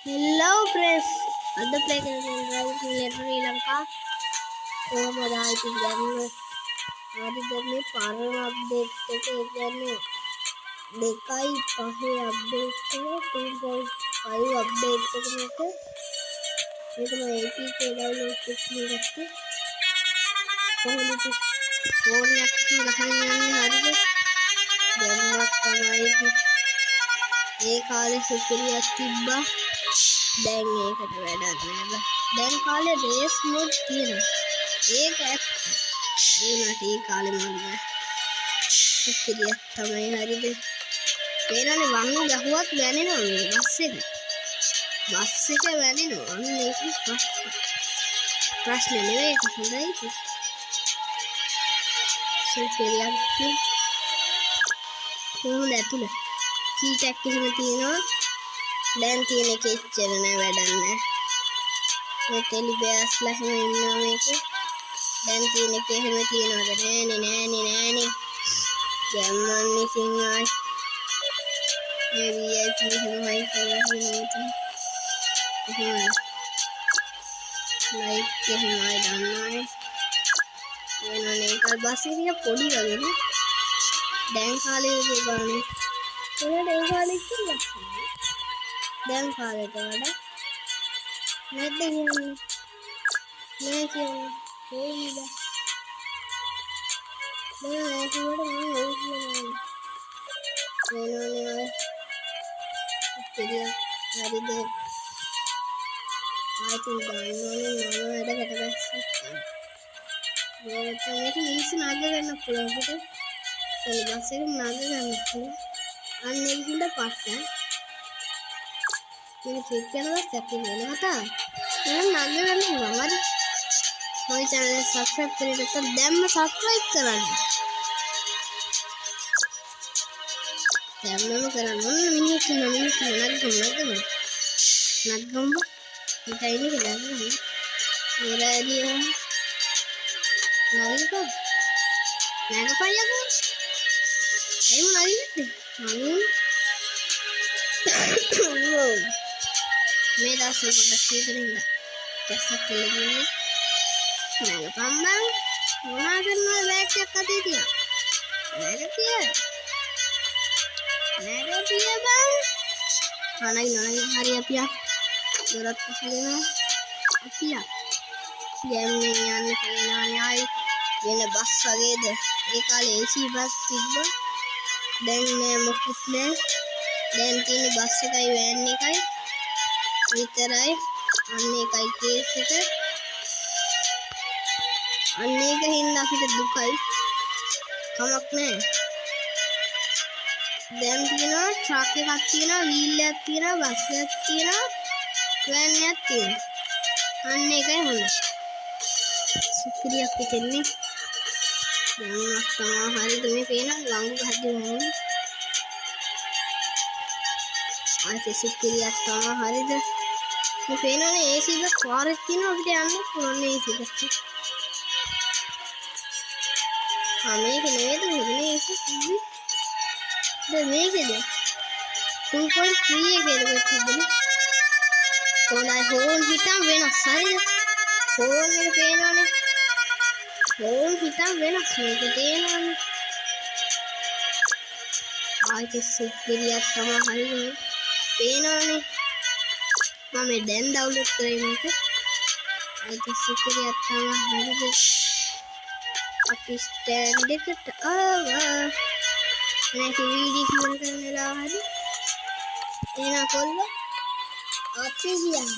Hello friends, ada play කරන Driving ශ්‍රී ලංකා කොහමද ඉතින් දැන් හරි දැන් මේ පරණ අප්ඩේට් එක කියන්නේ 2.5 අප්ඩේට් එක 2.5 අප්ඩේට් එක මේක මම APK ඩවුන්ලෝඩ් කරලා ගත්තා කොහොමද ෆෝන් එකක් ගහන්න යන්නේ හරිද දැන්වත් තමයි ඒ කාලේ සුපිරියක් තිබ්බා දැන් ඒකට වැඩක් නෑ දැන් කාලේ රේස් මොඩ් තියෙනවා ඒක ඒකට ඒ කාලේ මම සුපිරියක් තමයි හරිද පේනනේ වංගු ගහුවත් වැනෙනවා මේ බස් එක වැනෙනවා අන්න ඒක ප්‍රශ්න නෙවෙයි ඒක හොඳයි සුපිරියක් කොහොමද ඇතුළේ කීටක් එහෙම තියෙනවා දැන් තියෙන එක එච්චර නෑ වැඩක් නෑ මේ ටෙලි බෑස්ලා එහෙම ඉන්නවා මේකේ දැන් තියෙන එක එහෙම තියනවද නෑනේ දැන් මම ඉතින් ආයි මේ VIP එහෙමයි කරන්නේ ඉතින් එහෙම ලයික් එහෙමයි දාන්නයි වෙනනේ ඒක බස් එකේ පොඩි වගේනේ දැන් කාලේ ගානේ ඒකට ඒ කාලේ ඉතින් දැන් කාලේට වඩා නැද්ද කියන්නේ නෑ කියන්නේ කොහොමද නෑ කිව්වට මම ඒක කියන්නේ නෝනේ ඉතින් හරිද ආයිත් ගන්නෝනේ මම වැඩකට ගස්සා මේක මිනිස්සු නාග ගන්න පුළුවන් කොට ඒ බස් එක නාග ගන්න පුළුවන් අන්න ඒකින්ද පස්සේ මේ ට්‍රිප් යනවා සැපි වෙනවා මම නග ගන්න මමද මොයි channel එක subscribe කරලා දැම්ම subscribe කරන්න දැම්මම කරන්න ඕන මිනිස්සු නගගම ඉතින් ඉන්නේ ගන්න ඉරාදී නගිකෝ නගපයියකෝ එයිම නගින්නේ මේ දවස්වල පොඩ්ඩක් සීතලින්ද කැස්සක් කෙල්ලගෙන නෑ පම්බන් මොනා කරනවද බෑග් එකක් අතේ තියන බෑග් තිය බං අනයි හරි අපියා දොරත් පුසගෙන අපියා යන්නේ යන්න කියනවා ආයි වෙන බස් වගේද ඒ කාලේ AC බස් තිබ්බා දැන් නෑ මොකුත් නෑ දැන් තියෙන බස් එකයි වෑන් එකයි විතරයි අන්න එකයි කේස් එක අන්න ඒක හින්දා අපිට දුකයි කමක් නෑ දැන් තියෙනවා ට්‍රක් එකක් තියෙනවා වීල් එකක් තියෙනවා බස් එකක් තියෙනවා වෑන් එකක් තියෙනවා අන්න ඒකයි හොඳ සුපිරියක් හිතෙන්නේ දැන් තමයි හරිද මේ පේන ලඟු ගහද්දී ආයෙත් සුපිරියක් තමයි හරිද මේ පේනනේ AC බස් කාර් එක තියෙනවා අපිට යන්න පුළුවන් AC බස් මේක නෙවෙයිද මෙතන AC දැන් මේකද 2.3 එකේද තිබුණේ කොහොමයි හෝන් හිටම් වෙනස් හරිද හෝන් එක පේනවනේ හෝන් හිටම් වෙනස් මේක තේනවනේ ආයෙත් සුපිරියක් තමයි හරිද පේනවනේ මම දැන් ඩවුන්ලෝඩ් කරේ මේක ඒක සුපිරියක් තමයි හරිද අපි ස්ටෑන්ඩ් එකට ආවා නැති වීඩියෝ කරන්න වෙලාව හරි එන කොල්ල අපි ගියා